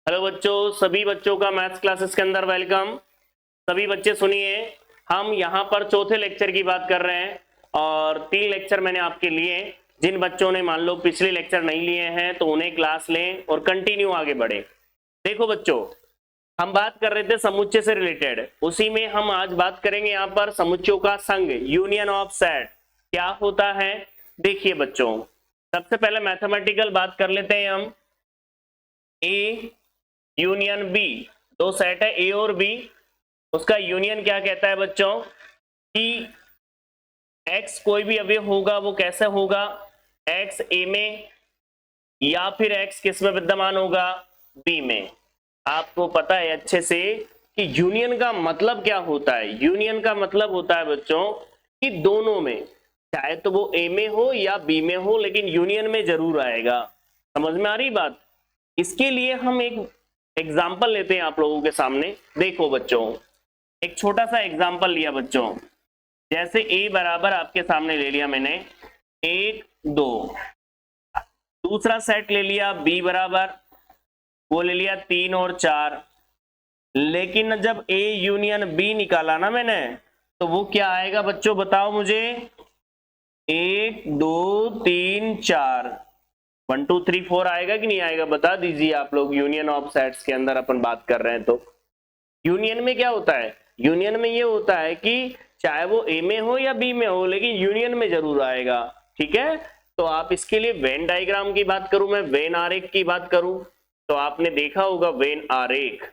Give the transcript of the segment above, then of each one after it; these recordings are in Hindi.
हेलो बच्चों, सभी बच्चों का मैथ्स क्लासेस के अंदर वेलकम। सभी बच्चे सुनिए, हम यहाँ पर चौथे लेक्चर की बात कर रहे हैं और 3 लेक्चर मैंने आपके लिए। जिन बच्चों ने मान लो पिछले लेक्चर नहीं लिए हैं तो उन्हें क्लास लें और कंटिन्यू आगे बढ़े। देखो बच्चों, हम बात कर रहे थे समुच्चय से रिलेटेड, उसी में हम आज बात करेंगे यहाँ पर समुच्चयों का संघ, यूनियन ऑफ सेट क्या होता है। देखिए बच्चों, सबसे पहले मैथमेटिकल बात कर लेते हैं हम। ए यूनियन बी, दो सेट है ए और बी, उसका यूनियन क्या कहता है बच्चों कि एक्स कोई भी अवयव होगा वो कैसे होगा, एक्स ए में या फिर एक्स किस में विद्यमान होगा, बी में। आपको पता है अच्छे से कि यूनियन का मतलब क्या होता है। यूनियन का मतलब होता है बच्चों कि दोनों में, चाहे तो वो ए में हो या बी में हो, लेकिन यूनियन में जरूर आएगा। समझ में आ रही बात। इसके लिए हम एक एग्जाम्पल लेते हैं आप लोगों के सामने। देखो बच्चों, एक छोटा सा एग्जाम्पल लिया बच्चों, जैसे ए बराबर आपके सामने ले लिया मैंने 1 2, दूसरा सेट ले लिया बी बराबर, वो ले लिया 3 और 4। लेकिन जब ए यूनियन बी निकाला ना मैंने, तो वो क्या आएगा बच्चों, बताओ मुझे। 1 2 3 4, 1 2 3 4 आएगा कि नहीं आएगा, बता दीजिए आप लोग। यूनियन ऑफ सेट्स के अंदर अपन बात कर रहे हैं तो यूनियन में क्या होता है, यूनियन में ये होता है कि चाहे वो ए में हो या बी में हो, लेकिन यूनियन में जरूर आएगा। ठीक है, तो आप इसके लिए वेन डायग्राम की बात करूं, मैं वेन आरेख की बात करूं, तो आपने देखा होगा वेन आरेख,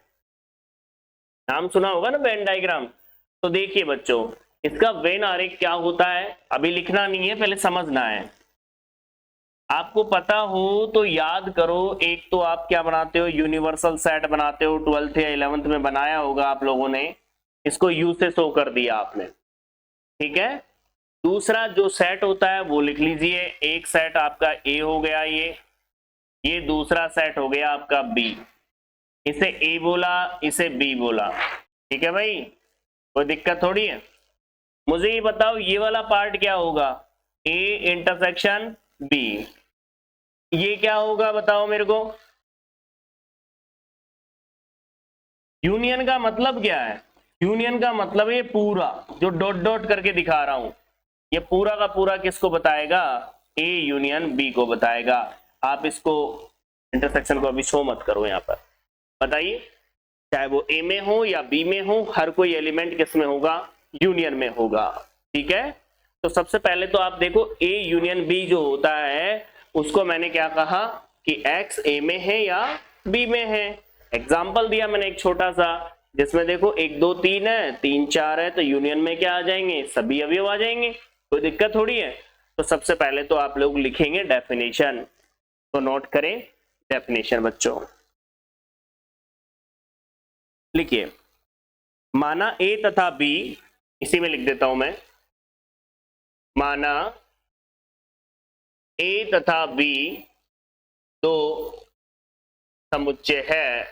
नाम सुना होगा ना वेन डायग्राम। तो देखिए बच्चों, इसका वेन आरेख क्या होता है, अभी लिखना नहीं है, पहले समझना है। आपको पता हो तो याद करो। एक तो आप क्या बनाते हो, यूनिवर्सल सेट बनाते हो, 12th या 11th में बनाया होगा आप लोगों ने, इसको यू से शो कर दिया आपने। ठीक है, दूसरा जो सेट होता है वो लिख लीजिए। एक सेट आपका ए हो गया, ये दूसरा सेट हो गया आपका बी। इसे ए बोला, इसे बी बोला। ठीक है भाई, कोई दिक्कत थोड़ी है। मुझे ये बताओ ये वाला पार्ट क्या होगा, ए इंटरसेक्शन बी, ये क्या होगा बताओ मेरे को। यूनियन का मतलब क्या है, यूनियन का मतलब ये पूरा जो डॉट डॉट करके दिखा रहा हूं, ये पूरा का पूरा किसको बताएगा, ए यूनियन बी को बताएगा। आप इसको इंटरसेक्शन को अभी शो मत करो यहाँ पर। बताइए, चाहे वो ए में हो या बी में हो, हर कोई एलिमेंट किस में होगा, यूनियन में होगा। ठीक है, तो सबसे पहले तो आप देखो ए यूनियन बी जो होता है उसको मैंने क्या कहा कि एक्स ए में है या बी में है। एग्जाम्पल दिया मैंने एक छोटा सा, जिसमें देखो 1 2 3 है, 3 4 है, तो यूनियन में क्या आ जाएंगे, सभी अवयव आ जाएंगे, कोई दिक्कत थोड़ी है। तो सबसे पहले तो आप लोग लिखेंगे डेफिनेशन, तो नोट करें डेफिनेशन बच्चों। लिखिए, माना ए तथा बी, इसी में लिख देता हूं मैं, माना ए तथा बी दो समुच्चय है।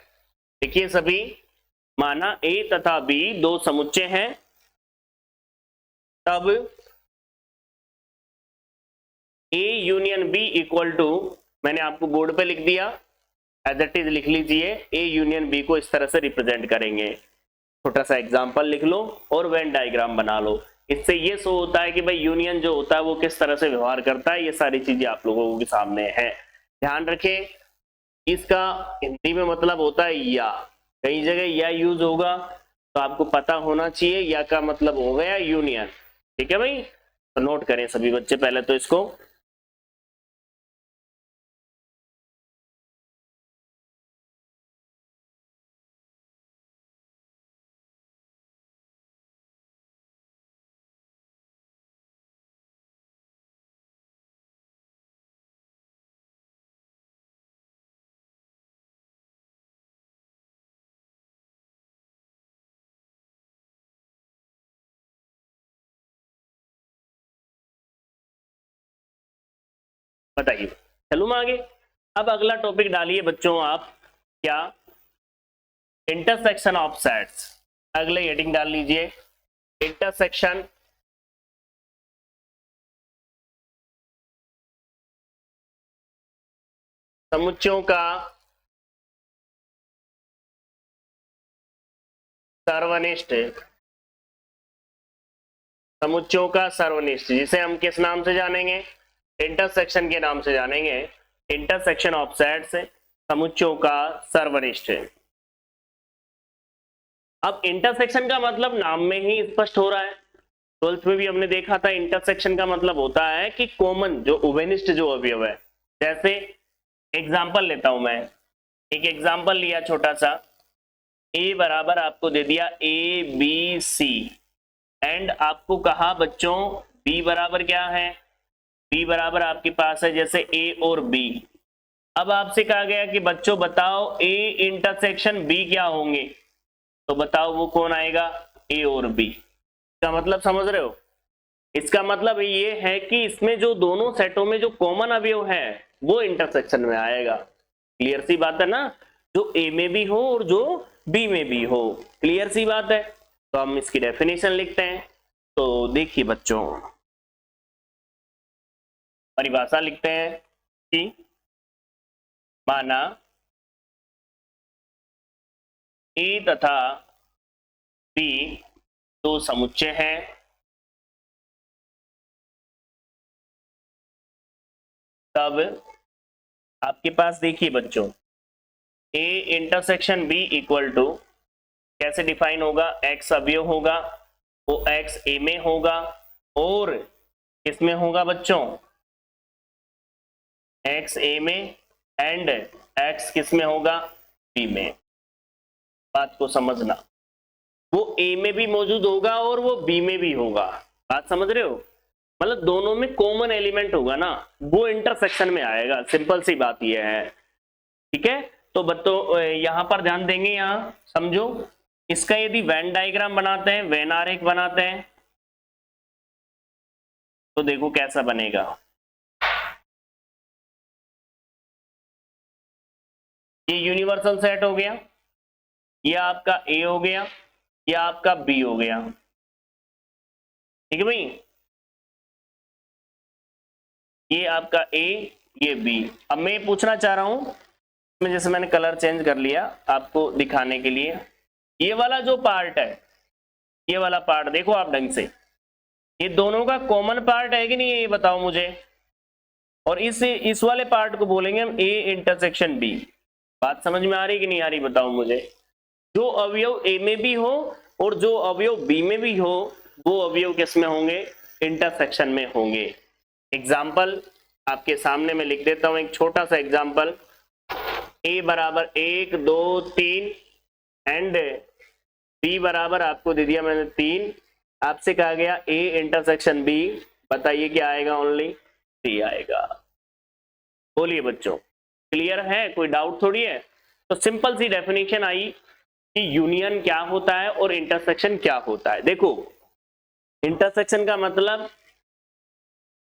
देखिए सभी, माना ए तथा बी दो समुच्चय हैं, तब A union B equal to, मैंने आपको बोर्ड पे लिख दिया, एज इट इज लिख लीजिए। ए यूनियन बी को इस तरह से रिप्रेजेंट करेंगे। छोटा सा एग्जांपल लिख लो और वेन डायग्राम बना लो। इससे ये शो होता है कि भाई यूनियन जो होता है वो किस तरह से व्यवहार करता है, ये सारी चीजें आप लोगों के सामने है। ध्यान रखें, इसका हिंदी में मतलब होता है या, कई जगह या यूज होगा, तो आपको पता होना चाहिए या का मतलब हो गया यूनियन। ठीक है भाई, तो नोट करें सभी बच्चे पहले तो इसको। बताइए, चलूँ मैं आगे। अब अगला टॉपिक डालिए बच्चों आप, क्या, इंटरसेक्शन ऑफ सेट्स। अगले हेडिंग डाल लीजिए, इंटरसेक्शन समुच्चयों का सर्वनिष्ठ, समुच्चयों का सर्वनिष्ठ, जिसे हम किस नाम से जानेंगे? इंटरसेक्शन के नाम से जानेंगे। इंटरसेक्शन ऑफ सेट्स, समुच्चयों का सर्वनिष्ठ। अब इंटरसेक्शन का मतलब नाम में ही स्पष्ट हो रहा है, 12th में भी हमने देखा था। इंटरसेक्शन का मतलब होता है कि कॉमन, जो उभयनिष्ठ जो अवयव है। जैसे एग्जांपल लेता हूं मैं, एक एग्जांपल लिया छोटा सा, ए बराबर आपको दे दिया ए बी सी, एंड आपको कहा बच्चों बी बराबर क्या है? बी बराबर आपके पास है जैसे ए और बी। अब आपसे कहा गया कि बच्चों बताओ ए इंटरसेक्शन बी क्या होंगे, तो बताओ वो कौन आएगा? ए और बी। इसका मतलब समझ रहे हो? इसका मतलब ये है कि इसमें जो दोनों सेटों में जो कॉमन अवयव है वो इंटरसेक्शन में आएगा। क्लियर सी बात है ना? जो ए में भी हो और जो बी में भी हो। क्लियर सी बात है? तो हम इसकी डेफिनेशन लिखते हैं। तो देखिए बच्चों, परिभाषा लिखते हैं कि माना ए तथा बी दो समुच्चय हैं, तब आपके पास देखिए बच्चों A intersection B equal to कैसे डिफाइन होगा? एक्स अवयव होगा, वो एक्स ए में होगा और किसमें होगा बच्चों? एक्स ए में, एंड एक्स किसमें होगा? बी में। बात को समझना, वो ए में भी मौजूद होगा और वो बी में भी होगा। बात समझ रहे हो? मतलब दोनों में कॉमन एलिमेंट होगा ना, वो इंटरसेक्शन में आएगा। सिंपल सी बात ये है। ठीक है, तो बच्चों यहां पर ध्यान देंगे, यहां समझो, इसका यदि वेन डायग्राम बनाते हैं, वेन आरेख बनाते हैं, तो देखो कैसा बनेगा। ये यूनिवर्सल सेट हो गया, ये आपका ए हो गया, ये आपका बी हो गया। ठीक है भाई, ये आपका ए, ये बी। अब मैं पूछना चाह रहा हूं, मैं जैसे मैंने कलर चेंज कर लिया आपको दिखाने के लिए, ये वाला जो पार्ट है, ये वाला पार्ट देखो आप ढंग से, ये दोनों का कॉमन पार्ट है कि नहीं, ये बताओ मुझे। और इस वाले पार्ट को बोलेंगे हम ए इंटरसेक्शन बी। बात समझ में आ रही कि नहीं आ रही बताओ मुझे? जो अवयव ए में भी हो और जो अवयव बी में भी हो, वो अवयव किस में होंगे? इंटरसेक्शन में होंगे। एग्जाम्पल आपके सामने में लिख देता हूं, एक छोटा सा एग्जाम्पल। ए बराबर 1 2 3 एंड बी बराबर आपको दे दिया मैंने 3। आपसे कहा गया ए इंटरसेक्शन बी, बताइए क्या आएगा? ओनली सी आएगा। बोलिए बच्चों, क्लियर है? कोई डाउट थोड़ी है। तो सिंपल सी डेफिनेशन आई कि यूनियन क्या होता है और इंटरसेक्शन क्या होता है। देखो, इंटरसेक्शन का मतलब,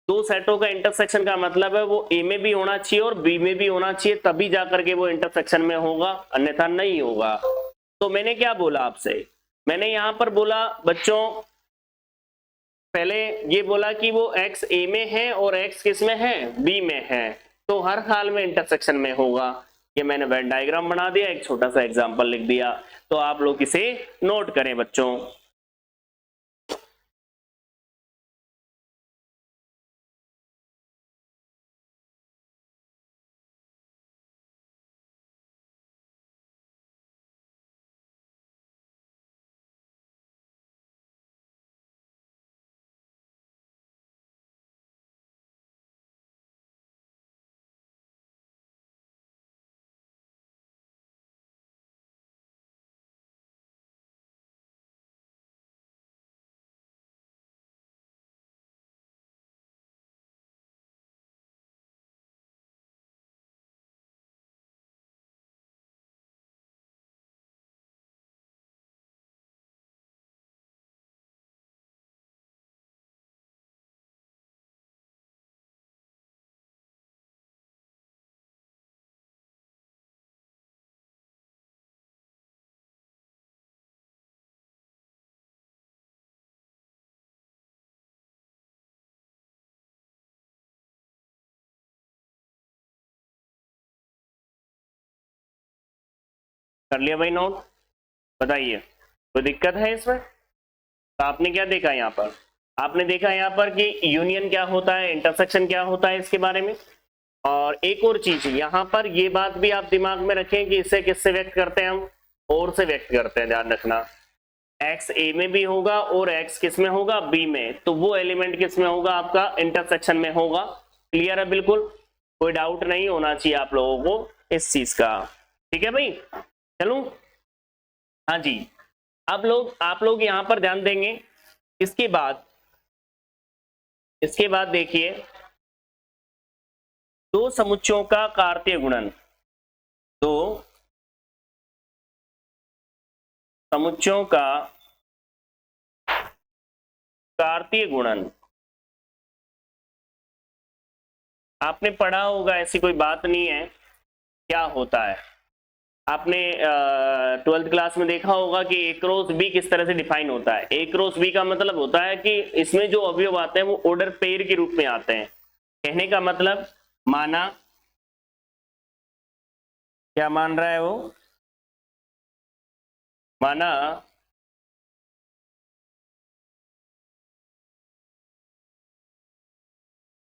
दो सेटों का इंटरसेक्शन का मतलब है वो ए में भी होना चाहिए और बी में भी होना चाहिए, तभी जाकर के वो इंटरसेक्शन में होगा, अन्यथा नहीं होगा। तो मैंने क्या बोला आपसे? मैंने यहां पर बोला बच्चों, पहले ये बोला कि वो x a में है और x किस में है? b में है, तो हर हाल में इंटरसेक्शन में होगा। ये मैंने वेन डायग्राम बना दिया, एक छोटा सा एग्जांपल लिख दिया, तो आप लोग इसे नोट करें बच्चों। कर लिया भाई नोट? बताइए। कोई दिक्कत है इसमें? तो आपने क्या देखा यहाँ पर? आपने देखा यहाँ पर कि यूनियन क्या होता है, इंटरसेक्शन क्या होता है इसके बारे में। और एक और चीज यहाँ पर ये बात भी आप दिमाग में रखें कि इसे किससे व्यक्त करते हैं हम? और से व्यक्त करते हैं, ध्यान रखना। x a में भी होगा और x किस में होगा? b में। तो वो एलिमेंट किस में होगा? आपका इंटरसेक्शन में होगा। क्लियर है? बिल्कुल कोई डाउट नहीं होना चाहिए आप लोगों को इस चीज का। ठीक है भाई, चलूं? हाँ जी, आप लोग यहां पर ध्यान देंगे। इसके बाद देखिए, दो समुच्चयों का कार्तीय गुणन, दो समुच्चयों का कार्तीय गुणन आपने पढ़ा होगा, ऐसी कोई बात नहीं है। क्या होता है? आपने 12th क्लास में देखा होगा कि ए क्रॉस बी किस तरह से डिफाइन होता है। ए क्रॉस बी का मतलब होता है कि इसमें जो अवयव आते हैं वो ऑर्डर पेयर के रूप में आते हैं। कहने का मतलब, माना, क्या मान रहा है वो? माना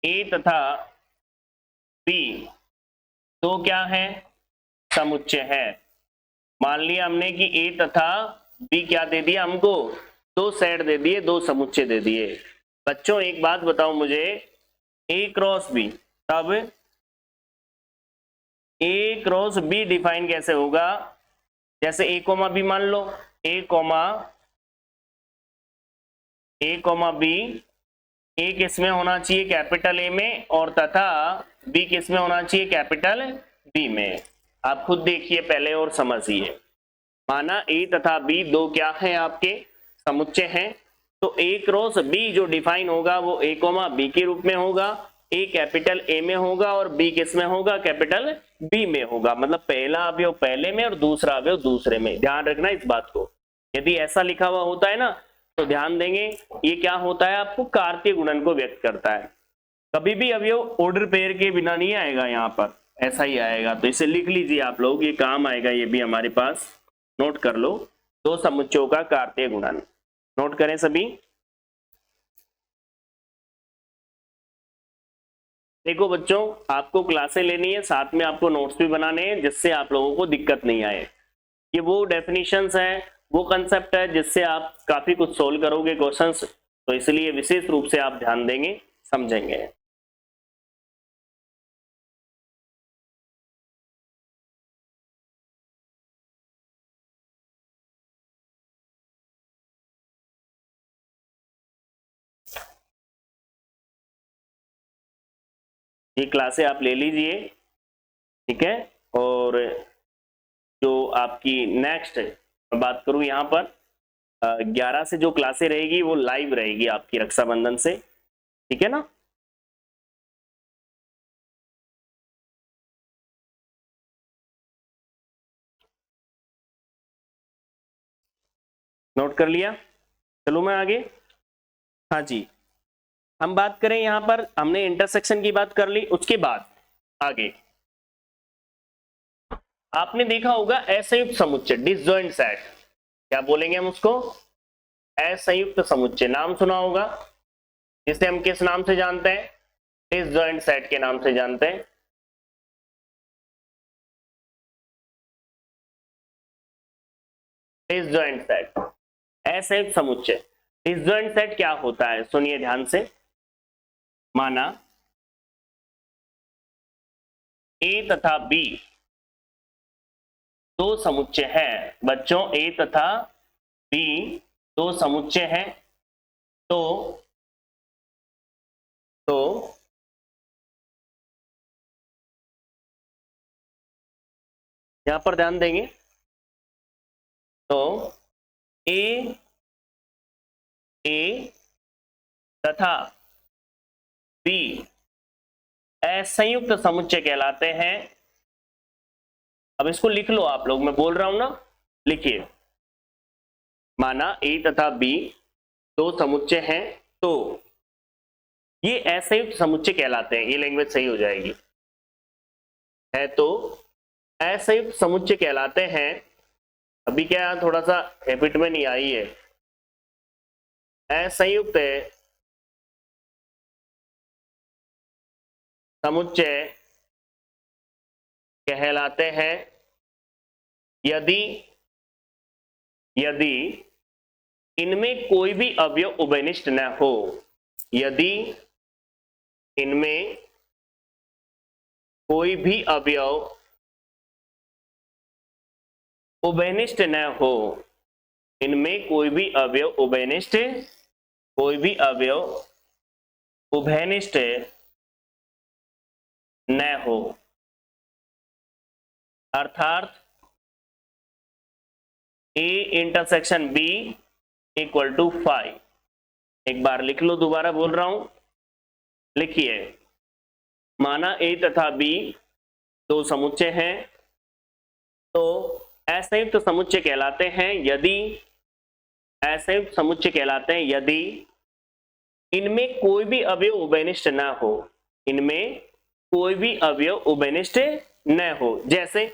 ए तथा बी तो क्या है? समुच्चय है। मान लिया हमने कि ए तथा बी क्या दे दिया हमको? दो सेट दे दिए, दो समुच्चय दे दिए। बच्चों एक बात बताओ मुझे, ए क्रॉस बी, तब ए क्रॉस बी डिफाइन कैसे होगा? जैसे ए कोमा बी मान लो, ए कोमा बी, ए किस में होना चाहिए? कैपिटल ए में, और तथा बी किस में होना चाहिए? कैपिटल बी में। आप खुद देखिए पहले और समझिए। माना ए तथा बी दो क्या है? आपके समुच्चय हैं। तो ए क्रॉस बी जो डिफाइन होगा वो ए कोमा बी के रूप में होगा। ए कैपिटल ए में होगा और बी किस में होगा? कैपिटल बी में होगा। मतलब पहला अवयव पहले में और दूसरा अवयव दूसरे में। ध्यान रखना इस बात को। यदि ऐसा लिखा हुआ होता है ना तो ध्यान देंगे, ये क्या होता है? आपको कार्तीय गुणन को व्यक्त करता है। कभी भी अवयव ऑर्डर पेयर के बिना नहीं आएगा, यहाँ पर ऐसा ही आएगा। तो इसे लिख लीजिए आप लोग, ये काम आएगा, ये भी हमारे पास नोट कर लो। दो समुच्चयों का कार्तीय गुणन नोट करें सभी। देखो बच्चों, आपको क्लासें लेनी है, साथ में आपको नोट्स भी बनाने हैं, जिससे आप लोगों को दिक्कत नहीं आए। ये वो डेफिनेशंस है, वो कंसेप्ट है जिससे आप काफी कुछ सोल्व करोगे क्वेश्चंस। तो इसलिए विशेष रूप से आप ध्यान देंगे, समझेंगे। ये क्लासें आप ले लीजिए, ठीक है। और जो आपकी नेक्स्ट बात करूं यहाँ पर 11 से जो क्लासें रहेगी वो लाइव रहेगी आपकी रक्षाबंधन से, ठीक है ना। नोट कर लिया? चलो मैं आगे। हाँ जी, हम बात करें यहाँ पर, हमने इंटरसेक्शन की बात कर ली। उसके बाद आगे आपने देखा होगा असंयुक्त समुच्चय, डिसजॉइंट सेट। क्या बोलेंगे हम उसको? असंयुक्त समुच्चय। नाम सुना होगा, जिसे हम किस नाम से जानते हैं? डिसजॉइंट सेट के नाम से जानते हैं। डिसजॉइंट सेट, असंयुक्त समुच्चय। डिसजॉइंट सेट क्या होता है? सुनिए ध्यान से। माना ए तथा बी दो समुच्चय है। बच्चों ए तथा बी दो समुच्चय हैं। तो यहां पर ध्यान देंगे। तो ए तथा बी असंयुक्त समुच्चय कहलाते हैं। अब इसको लिख लो आप लोग, मैं बोल रहा हूं ना, लिखिए। माना ए तथा बी दो समुच्चय हैं, तो ये असंयुक्त समुच्चय कहलाते हैं। ये लैंग्वेज सही हो जाएगी, है तो असंयुक्त समुच्चय कहलाते हैं। अभी क्या थोड़ा सा हैबिट में नहीं आई है। असंयुक्त समुच्चय कहलाते हैं यदि यदि इनमें कोई भी अवयव उभयनिष्ठ न हो। यदि इनमें कोई भी अवयव उभयनिष्ठ न हो। इनमें कोई भी अवयव उभयनिष्ठ न हो, अर्थात A intersection B equal to 5। एक बार लिख लो, दोबारा बोल रहा हूं, लिखिए। माना A तथा B दो समुच्चय हैं, तो असंयुक्त समुच्चय कहलाते हैं यदि इनमें कोई भी अवयव उभयनिष्ठ न हो। इनमें कोई भी अवयव उभयनिष्ठ न हो, जैसे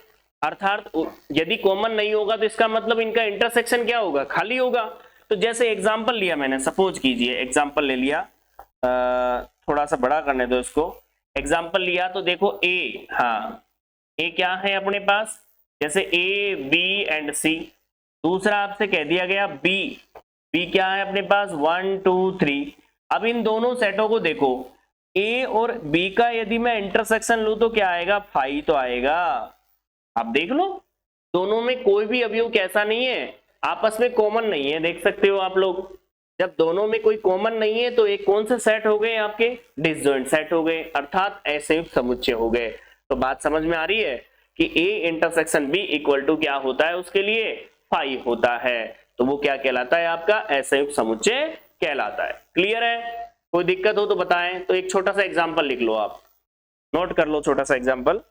अर्थात यदि कॉमन नहीं होगा तो इसका मतलब इनका इंटरसेक्शन क्या होगा, खाली होगा। तो जैसे एग्जांपल लिया मैंने, सपोज कीजिए एग्जांपल ले लिया, थोड़ा सा बड़ा करने दो इसको। एग्जांपल लिया तो देखो ए, हाँ ए क्या है अपने पास, जैसे ए बी एंड सी। दूसरा आपसे कह दिया गया बी, बी क्या है अपने पास 1 2 3। अब इन दोनों सेटों को देखो, ए और बी का यदि मैं इंटरसेक्शन लूं तो क्या आएगा, 5 तो आएगा। आप देख लो, दोनों में कोई भी अवयव कैसा नहीं है, आपस में कॉमन नहीं है, देख सकते हो आप लोग। जब दोनों में कोई कॉमन नहीं है तो एक कौन से सेट हो गए आपके, डिसजॉइंट सेट हो गए, अर्थात असंयुक्त समुच्चय हो गए। तो बात समझ में आ रही है कि A intersection B equal to क्या होता है, उसके लिए 5 होता है, तो वो क्या कहलाता है, आपका असंयुक्त समुच्चय कहलाता है। क्लियर है? कोई दिक्कत हो तो बताएं। तो एक छोटा सा एग्जांपल लिख लो, आप नोट कर लो छोटा सा एग्जांपल।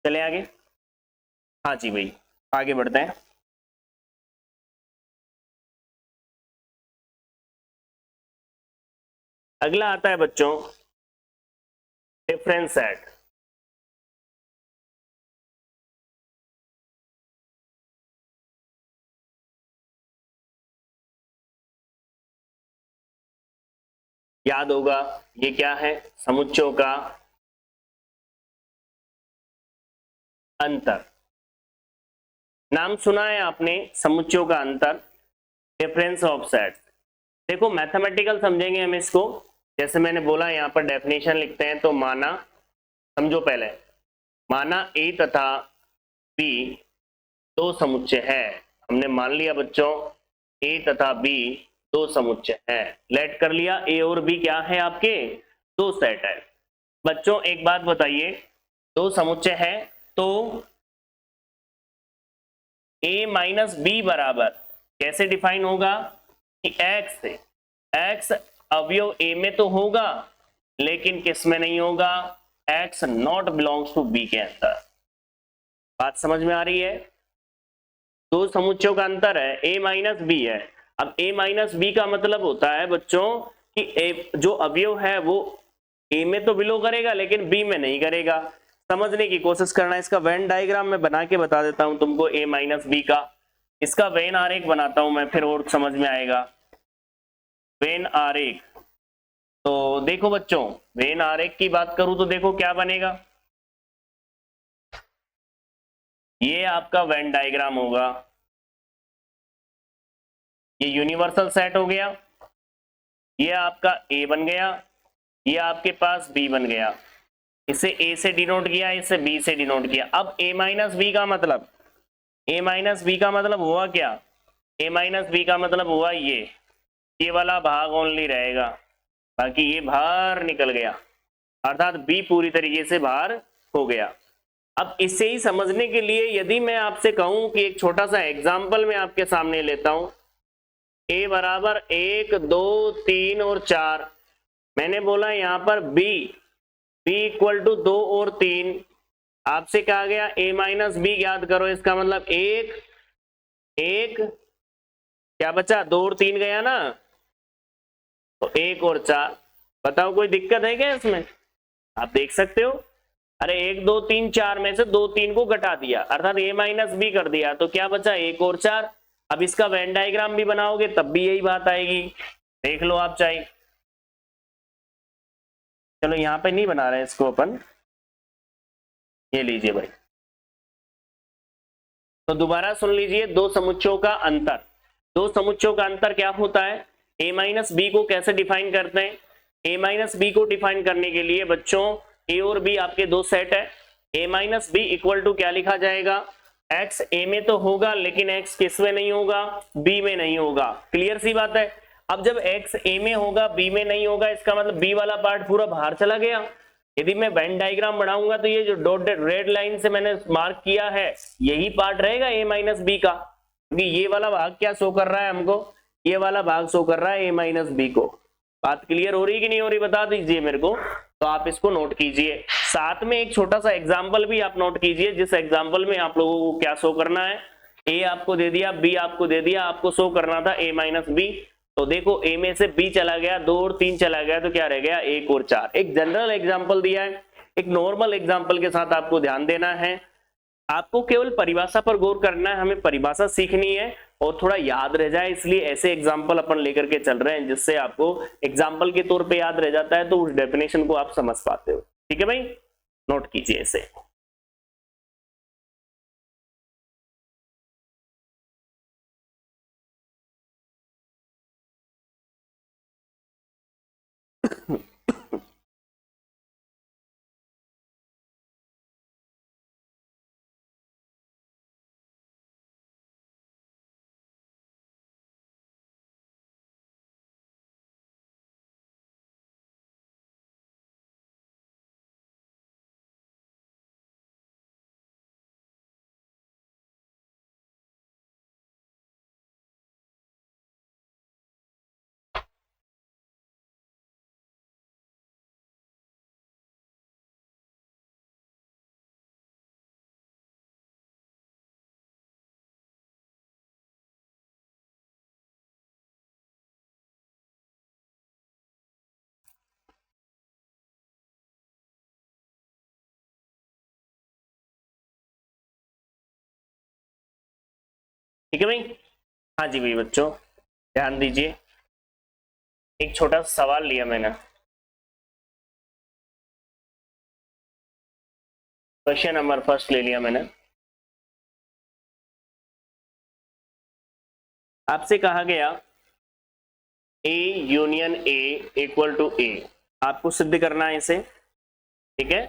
चले आगे, हाँ जी भाई आगे बढ़ते हैं। अगला आता है बच्चों डिफरेंस सेट। याद होगा ये क्या है, समुच्चयों का अंतर। नाम सुना है आपने, समुच्चयों का अंतर, डिफरेंस ऑफ सेट। देखो मैथमेटिकल समझेंगे हम इसको। जैसे मैंने बोला यहाँ पर डेफिनेशन लिखते हैं, तो माना, समझो पहले, माना ए तथा बी दो समुच्चय है। हमने मान लिया बच्चों ए तथा बी दो समुच्चय है, लेट कर लिया। ए और बी क्या है आपके, दो सेट है। बच्चों एक बात बताइए, दो समुच्चय है तो ए माइनस बी बराबर कैसे डिफाइन होगा कि एक्स से, एक्स अवयव ए में तो होगा लेकिन किस में नहीं होगा, x not belongs to B के अंदर। बात समझ में आ रही है? दो समुच्चयों का अंतर है, ए माइनस बी है। अब ए माइनस बी का मतलब होता है बच्चों कि ए जो अवयव है वो ए में तो बिलोंग करेगा लेकिन बी में नहीं करेगा। समझने की कोशिश करना, इसका वेन डायग्राम मैं बना के बता देता हूं तुमको, ए माइनस बी का। इसका वेन आरेख बनाता हूं मैं, फिर और समझ में आएगा। वेन आरेख, तो देखो बच्चों, वेन आरेख की बात करूं तो देखो क्या बनेगा, ये आपका वेन डायग्राम होगा। ये यूनिवर्सल सेट हो गया, ये आपका ए बन गया, ये आपके पास बी बन गया। इसे ए से डिनोट किया, इसे बी से डिनोट किया। अब ए माइनस बी का मतलब, ए माइनस बी का मतलब हुआ क्या, ए माइनस बी का मतलब हुआ ये वाला भाग ओनली रहेगा, बाकी ये बाहर निकल गया, अर्थात बी पूरी तरीके से बाहर हो गया। अब इसे ही समझने के लिए यदि मैं आपसे कहूं कि एक छोटा सा एग्जाम्पल मैं आपके सामने लेता हूं, a बराबर 1 2 3 और 4, मैंने बोला यहां पर b इक्वल टू 2 और 3, आपसे कहा गया a माइनस बी याद करो, इसका मतलब एक क्या बचा, 2 और 3 गया ना, तो 1 और 4। बताओ कोई दिक्कत है क्या इसमें? आप देख सकते हो, अरे 1 2 3 4 में से 2 3 को घटा दिया अर्थात a माइनस बी कर दिया, तो क्या बचा 1 और 4। अब इसका वेन डायग्राम भी बनाओगे तब भी यही बात आएगी, देख लो आप चाहे। चलो यहां पे नहीं बना रहे इसको अपन, ये लीजिए भाई, तो दोबारा सुन लीजिए, दो समुच्चयों का अंतर, दो समुच्चयों का अंतर क्या होता है, a माइनस बी को कैसे डिफाइन करते हैं। a माइनस बी को डिफाइन करने के लिए बच्चों a और b आपके दो सेट है, a minus B equal to क्या लिखा जाएगा, x a में तो होगा लेकिन x किस में नहीं होगा, b में नहीं होगा, क्लियर सी बात है। अब जब x a में होगा b में नहीं होगा, इसका मतलब b वाला पार्ट पूरा बाहर चला गया। यदि मैं वेन डायग्राम बनाऊंगा तो ये जो डॉटेड रेड लाइन से मैंने मार्क किया है यही पार्ट रहेगा a माइनस बी का, क्योंकि ये वाला भाग क्या शो कर रहा है हमको, ये वाला भाग शो कर रहा है a माइनस बी को। बात क्लियर हो रही कि नहीं हो रही बता दीजिए मेरे को, तो आप इसको नोट कीजिए। साथ में एक छोटा सा एग्जाम्पल भी आप नोट कीजिए, जिस एग्जाम्पल में आप लोगों को क्या शो करना है, a आपको दे दिया, b आपको दे दिया, आपको शो करना था a माइनस बी, तो देखो a में से b चला गया, 2 और 3 चला गया, तो क्या रह गया 1 और 4। एक जनरल एग्जाम्पल दिया है, एक नॉर्मल एग्जाम्पल के साथ आपको ध्यान देना है, आपको केवल परिभाषा पर गौर करना है, हमें परिभाषा सीखनी है और थोड़ा याद रह जाए, इसलिए ऐसे एग्जाम्पल अपन लेकर के चल रहे हैं जिससे आपको एग्जाम्पल के तौर पे याद रह जाता है, तो उस डेफिनेशन को आप समझ पाते हो। ठीक है भाई, नोट कीजिए इसे। ठीक है भाई, हाँ जी भाई बच्चों ध्यान दीजिए, एक छोटा सवाल लिया मैंने, क्वेश्चन नंबर फर्स्ट ले लिया मैंने, आपसे कहा गया A union A equal to A, आपको सिद्ध करना है इसे, ठीक है,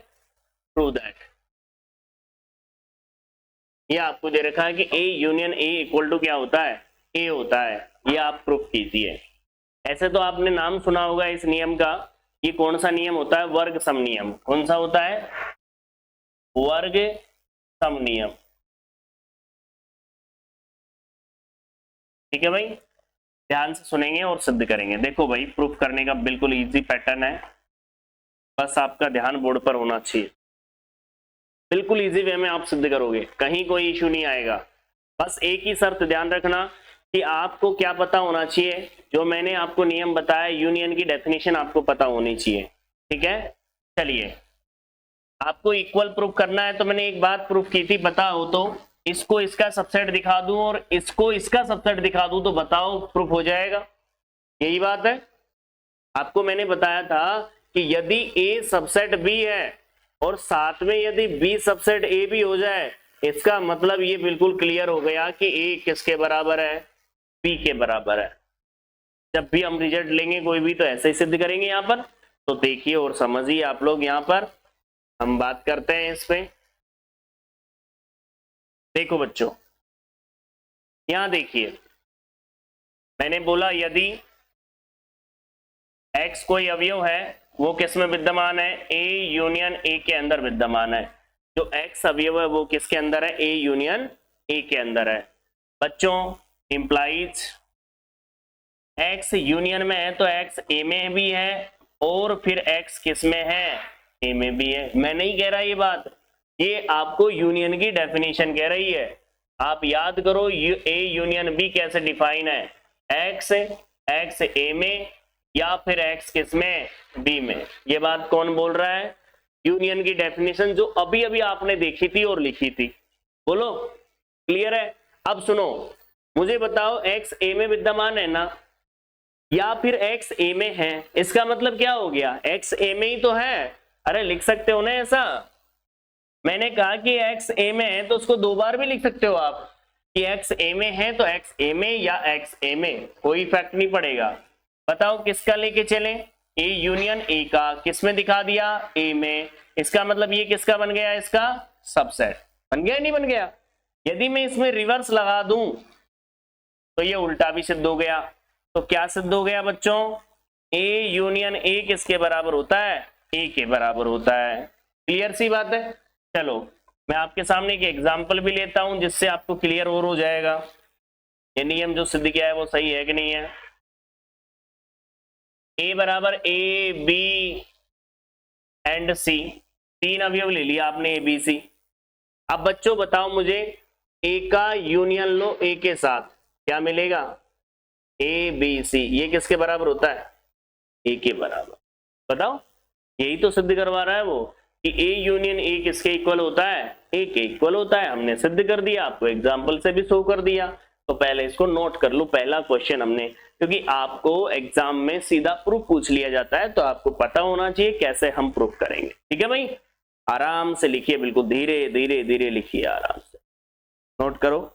प्रूव दैट। ये आपको दे रखा है कि A union A equal to क्या होता है, A होता है, ये आप प्रूफ कीजिए। ऐसे तो आपने नाम सुना होगा इस नियम का, ये कौन सा नियम होता है, वर्ग सम नियम। कौन सा होता है, वर्ग सम नियम। ठीक है भाई, ध्यान से सुनेंगे और सिद्ध करेंगे। देखो भाई, प्रूफ करने का बिल्कुल इजी पैटर्न है, बस आपका ध्यान बोर्ड पर होना चाहिए, बिल्कुल इजी वे में आप सिद्ध करोगे, कहीं कोई इशू नहीं आएगा। बस एक ही शर्त ध्यान रखना कि आपको क्या पता होना चाहिए, जो मैंने आपको नियम बताया यूनियन की डेफिनेशन आपको पता होनी चाहिए। ठीक है, चलिए आपको इक्वल प्रूफ करना है, तो मैंने एक बात प्रूफ की थी, पता हो तो इसको इसका सबसेट दिखा दूं और इसको इसका सबसेट दिखा दूं, तो बताओ प्रूफ हो जाएगा, यही बात है। आपको मैंने बताया था कि यदि A सबसेट B है और साथ में यदि B सबसेट A भी हो जाए, इसका मतलब ये बिल्कुल क्लियर हो गया कि A किसके बराबर है, B के बराबर है। जब भी हम रिजल्ट लेंगे कोई भी, तो ऐसे ही सिद्ध करेंगे यहाँ पर। तो देखिए और समझिए आप लोग, यहाँ पर हम बात करते हैं इस पे। देखो बच्चों, यहां देखिए, मैंने बोला यदि x कोई अवयव है, वो किस में विद्यमान है, A यूनियन A के अंदर विद्यमान है। जो एक्स अवयव है वो किसके अंदर है, ए यूनियन ए के अंदर है। बच्चों इंप्लाइज एक्स यूनियन में है तो एक्स ए में भी है और फिर एक्स किस में है, ए में भी है। मैं नहीं कह रहा ये बात, ये आपको यूनियन की डेफिनेशन कह रही है। आप याद करो ए यूनियन बी कैसे डिफाइन है, एक्स एक्स ए में या फिर एक्स किस में, बी में। ये बात कौन बोल रहा है, यूनियन की डेफिनेशन जो अभी अभी आपने देखी थी और लिखी थी। बोलो क्लियर है। अब सुनो, मुझे बताओ एक्स ए में विद्यमान है ना, या फिर एक्स ए में है, इसका मतलब क्या हो गया, एक्स ए में ही तो है। अरे लिख सकते हो ना ऐसा, मैंने कहा कि एक्स ए में है तो उसको दो बार भी लिख सकते हो आप कि एक्स ए में है तो एक्स ए में या एक्स ए में, कोई इफेक्ट नहीं पड़ेगा। बताओ किसका लेके चले, ए यूनियन ए का, किस में दिखा दिया, ए में। इसका मतलब ये किसका बन गया, इसका सबसेट बन गया, नहीं बन गया। यदि मैं इसमें रिवर्स लगा दूं तो ये उल्टा भी सिद्ध हो गया। तो क्या सिद्ध हो गया बच्चों, ए यूनियन ए किसके बराबर होता है, ए के बराबर होता है। क्लियर सी बात है। चलो मैं आपके सामने एक एग्जांपल भी लेता हूं जिससे आपको क्लियर और हो जाएगा ये नियम जो सिद्ध किया है वो सही है कि नहीं है। ए बराबर ए बी एंड सी, तीन अवयव ले लिया आपने ए बी सी। अब बच्चों बताओ मुझे ए का यूनियन लो ए के साथ, क्या मिलेगा, ए बी सी, ये किसके बराबर होता है, ए के बराबर। बताओ, यही तो सिद्ध करवा रहा है वो कि ए यूनियन ए किसके इक्वल होता है, ए के इक्वल होता है। हमने सिद्ध कर दिया, आपको एग्जाम्पल से भी शो कर दिया। तो पहले इसको नोट कर लो, पहला क्वेश्चन हमने, क्योंकि आपको एग्जाम में सीधा प्रूफ पूछ लिया जाता है तो आपको पता होना चाहिए कैसे हम प्रूफ करेंगे। ठीक है भाई, आराम से लिखिए, बिल्कुल धीरे धीरे धीरे लिखिए, आराम से नोट करो।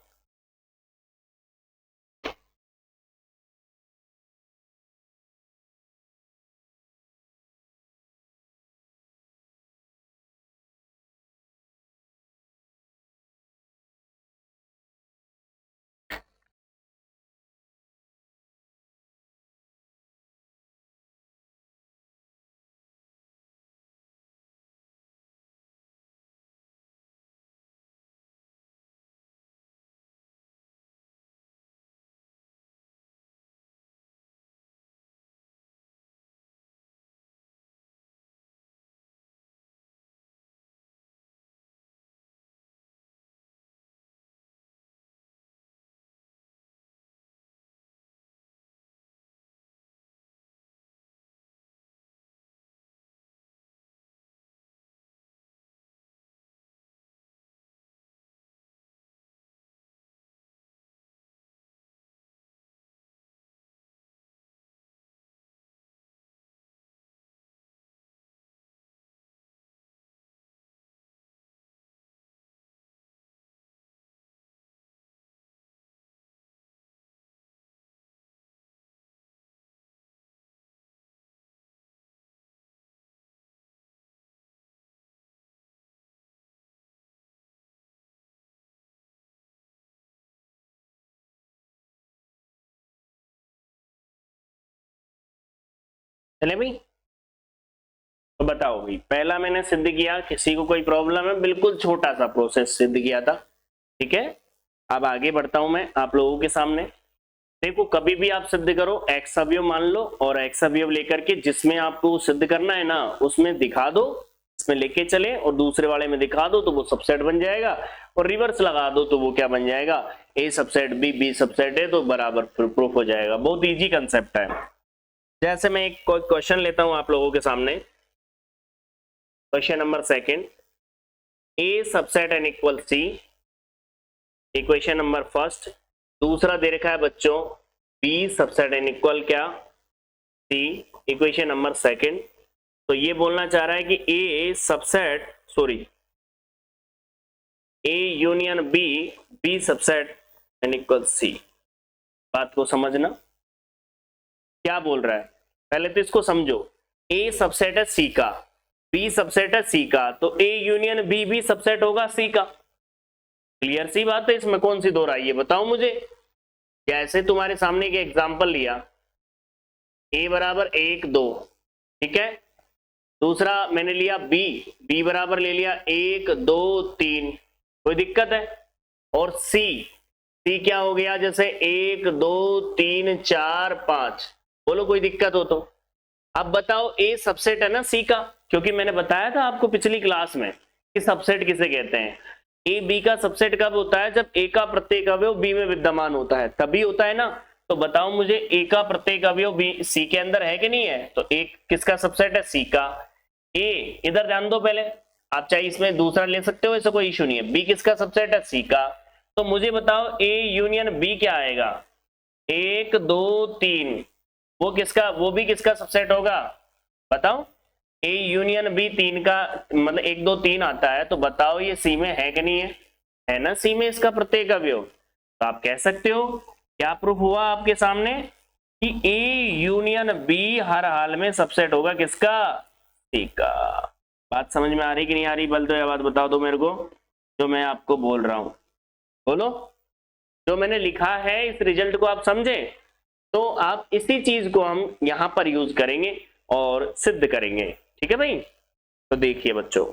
चले भाई, तो बताओ भाई, पहला मैंने सिद्ध किया, किसी को कोई प्रॉब्लम है, बिल्कुल छोटा सा प्रोसेस सिद्ध किया था। ठीक है, अब आगे बढ़ता हूं मैं आप लोगों के सामने। देखो कभी भी आप सिद्ध करो, एक्स अवयव मान लो और एक्स अवयव लेकर के जिसमें आपको सिद्ध करना है ना उसमें दिखा दो, इसमें लेके चले और दूसरे वाले में दिखा दो तो वो सबसेट बन जाएगा, और रिवर्स लगा दो तो वो क्या बन जाएगा, ए सबसेट बी, बी सबसेट है तो बराबर प्रूफ हो जाएगा। बहुत इजी कंसेप्ट है। जैसे मैं एक कोई क्वेश्चन लेता हूं आप लोगों के सामने, question number second, A subset N equal C, equation number first. दूसरा दे रखा है बच्चों बी सबसेट एन इक्वल क्या, सी, इक्वेशन नंबर सेकंड। तो ये बोलना चाह रहा है कि A subset, sorry, A union B, B subset N equal C. बात को समझना क्या बोल रहा है, पहले तो इसको समझो। ए सबसेट है सी का, बी सबसेट है सी का, तो ए यूनियन बी भी सबसेट होगा सी का। क्लियर सी बात है, इसमें कौन सी दो राय है बताओ मुझे। जैसे तुम्हारे सामने एक एग्जांपल लिया, ए बराबर 1 2, ठीक है, दूसरा मैंने लिया बी बराबर ले लिया 1 2 3, कोई दिक्कत है? और सी क्या हो गया? जैसे 1 2 3 4 5, बोलो कोई दिक्कत हो तो। अब बताओ ए सबसेट है ना सी का, क्योंकि मैंने बताया था आपको पिछली क्लास में कि सबसेट किसे कहते हैं। ए बी का सबसेट कब होता है? जब ए का प्रत्येक अवयव बी में विद्यमान होता है, तभी होता है ना। तो बताओ मुझे ए का प्रत्येक अवयव बी सी के अंदर है कि नहीं है? तो ए किसका सबसेट है? सी का। ए इधर ध्यान दो पहले, आप चाहे इसमें दूसरा ले सकते हो, ऐसा कोई इशू नहीं है। बी किसका सबसेट है? सी का। तो मुझे बताओ ए यूनियन बी क्या आएगा? 1 2 3, वो भी किसका सबसेट होगा? बताओ। ए यूनियन बी 3 का मतलब 1 2 3 आता है, तो बताओ ये सी में है कि नहीं है? है ना सी में इसका प्रत्येक अवयव। तो आप कह सकते हो, क्या प्रूफ हुआ आपके सामने कि ए यूनियन बी हर हाल में सबसेट होगा किसका? सी का। बात समझ में आ रही कि नहीं आ रही? बल तो यह बात बता दो मेरे को जो मैं आपको बोल रहा हूं, बोलो। जो मैंने लिखा है इस रिजल्ट को आप समझे, तो आप इसी चीज को हम यहां पर यूज करेंगे और सिद्ध करेंगे। ठीक है भाई? तो देखिए बच्चों,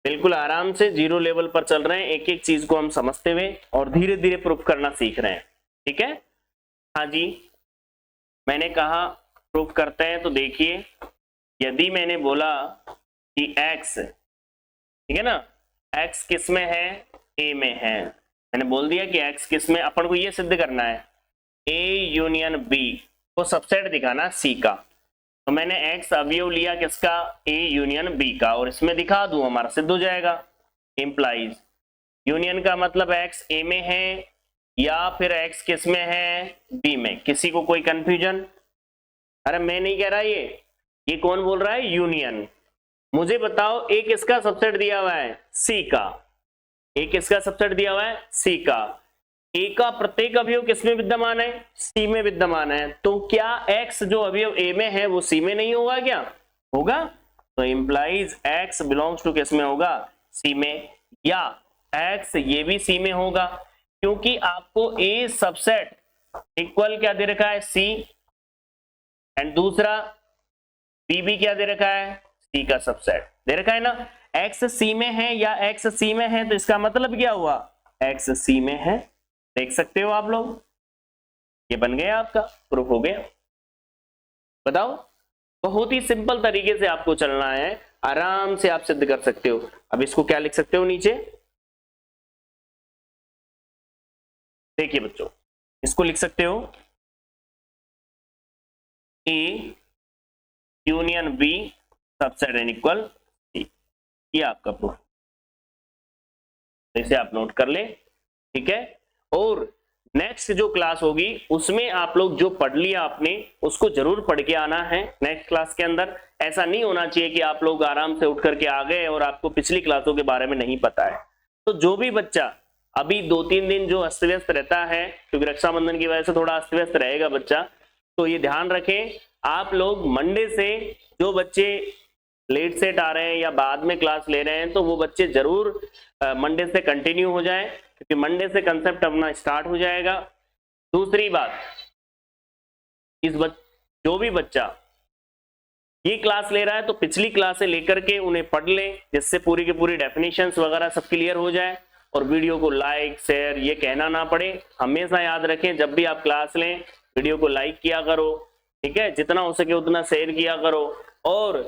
बिल्कुल आराम से जीरो लेवल पर चल रहे हैं, एक एक चीज को हम समझते हुए और धीरे धीरे प्रूफ करना सीख रहे हैं। ठीक है? हाँ जी, मैंने कहा प्रूफ करते हैं। तो देखिए, यदि मैंने बोला कि x, ठीक है ना, x किस में है? a में है। मैंने बोल दिया कि x किस में, अपन को ये सिद्ध करना है a यूनियन b को सबसेट दिखाना c का। तो मैंने x अवयव लिया किसका? a यूनियन b का, और इसमें दिखा दूं, हमारा सिद्ध हो जाएगा। इंप्लाइज यूनियन का मतलब x a में है या फिर x किस में है? b में। किसी को कोई कंफ्यूजन? अरे मैं नहीं कह रहा, ये कौन बोल रहा है? यूनियन। मुझे बताओ a किसका सबसेट दिया हुआ है? c का। a किसका सबसेट दिया हुआ है? c का। a का प्रत्येक अवयव किसमें विद्यमान है? c में विद्यमान है। तो क्या x जो अवयव a में है वो c में नहीं होगा? क्या होगा? तो इंप्लाइज x बिलोंग्स टू किसमें होगा? c में। या x ये भी c में होगा, क्योंकि आपको a सबसेट इक्वल क्या दे रखा है? c, एंड दूसरा b भी क्या दे रखा है? c का सबसेट दे रखा है ना। x c में है या x c में है, तो इसका मतलब क्या हुआ? x c में है। देख सकते हो आप लोग, ये बन गया आपका, प्रूफ हो गया। बताओ, बहुत ही सिंपल तरीके से आपको चलना है, आराम से आप सिद्ध कर सकते हो। अब इसको क्या लिख सकते हो नीचे? देखिए बच्चों, इसको लिख सकते हो A union B subset N equal C। ये आपका प्रूफ, इसे आप नोट कर ले। ठीक है? और नेक्स्ट जो क्लास होगी उसमें आप लोग जो पढ़ लिया आपने उसको जरूर पढ़ के आना है नेक्स्ट क्लास के अंदर। ऐसा नहीं होना चाहिए कि आप लोग आराम से उठ करके आ गए और आपको पिछली क्लासों के बारे में नहीं पता है। तो जो भी बच्चा अभी 2-3 दिन जो अस्त व्यस्त रहता है, क्योंकि रक्षाबंधन की वजह से थोड़ा अस्त व्यस्त रहेगा बच्चा, तो ये ध्यान रखें आप लोग मंडे से जो बच्चे लेट सेट आ रहे हैं या बाद में क्लास ले रहे हैं, तो वो बच्चे जरूर मंडे से कंटिन्यू हो जाएं, क्योंकि मंडे से कंसेप्ट अपना स्टार्ट हो जाएगा। दूसरी बात, जो भी बच्चा ये क्लास ले रहा है तो पिछली क्लास से लेकर के उन्हें पढ़ ले, जिससे पूरी की पूरी डेफिनेशंस वगैरह सब क्लियर हो जाए। और वीडियो को लाइक शेयर ये कहना ना पड़े। हमेशा याद रखें, जब भी आप क्लास लें वीडियो को लाइक किया करो, ठीक है, जितना हो सके उतना शेयर किया करो, और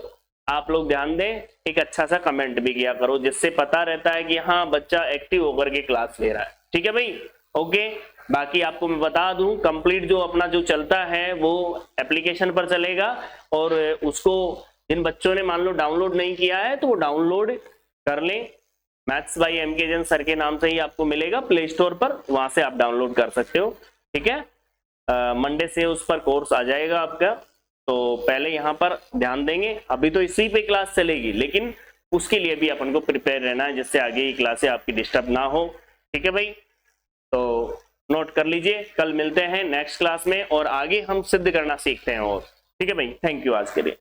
आप लोग ध्यान दें एक अच्छा सा कमेंट भी किया करो, जिससे पता रहता है कि हाँ बच्चा एक्टिव होकर के क्लास ले रहा है। ठीक है भाई? ओके। बाकी आपको मैं बता दूं, कंप्लीट जो अपना जो चलता है वो एप्लीकेशन पर चलेगा, और उसको जिन बच्चों ने मान लो डाउनलोड नहीं किया है तो वो डाउनलोड कर लें। Maths by MK Jain sir के नाम से ही आपको मिलेगा प्ले स्टोर पर, वहां से आप डाउनलोड कर सकते हो। ठीक है? मंडे से उस पर कोर्स आ जाएगा आपका। तो पहले यहाँ पर ध्यान देंगे, अभी तो इसी पे क्लास चलेगी, लेकिन उसके लिए भी अपन को प्रिपेयर रहना है, जिससे आगे की क्लासें आपकी डिस्टर्ब ना हो। ठीक है भाई? तो नोट कर लीजिए, कल मिलते हैं नेक्स्ट क्लास में और आगे हम सिद्ध करना सीखते हैं। और ठीक है भाई, थैंक यू आज के लिए।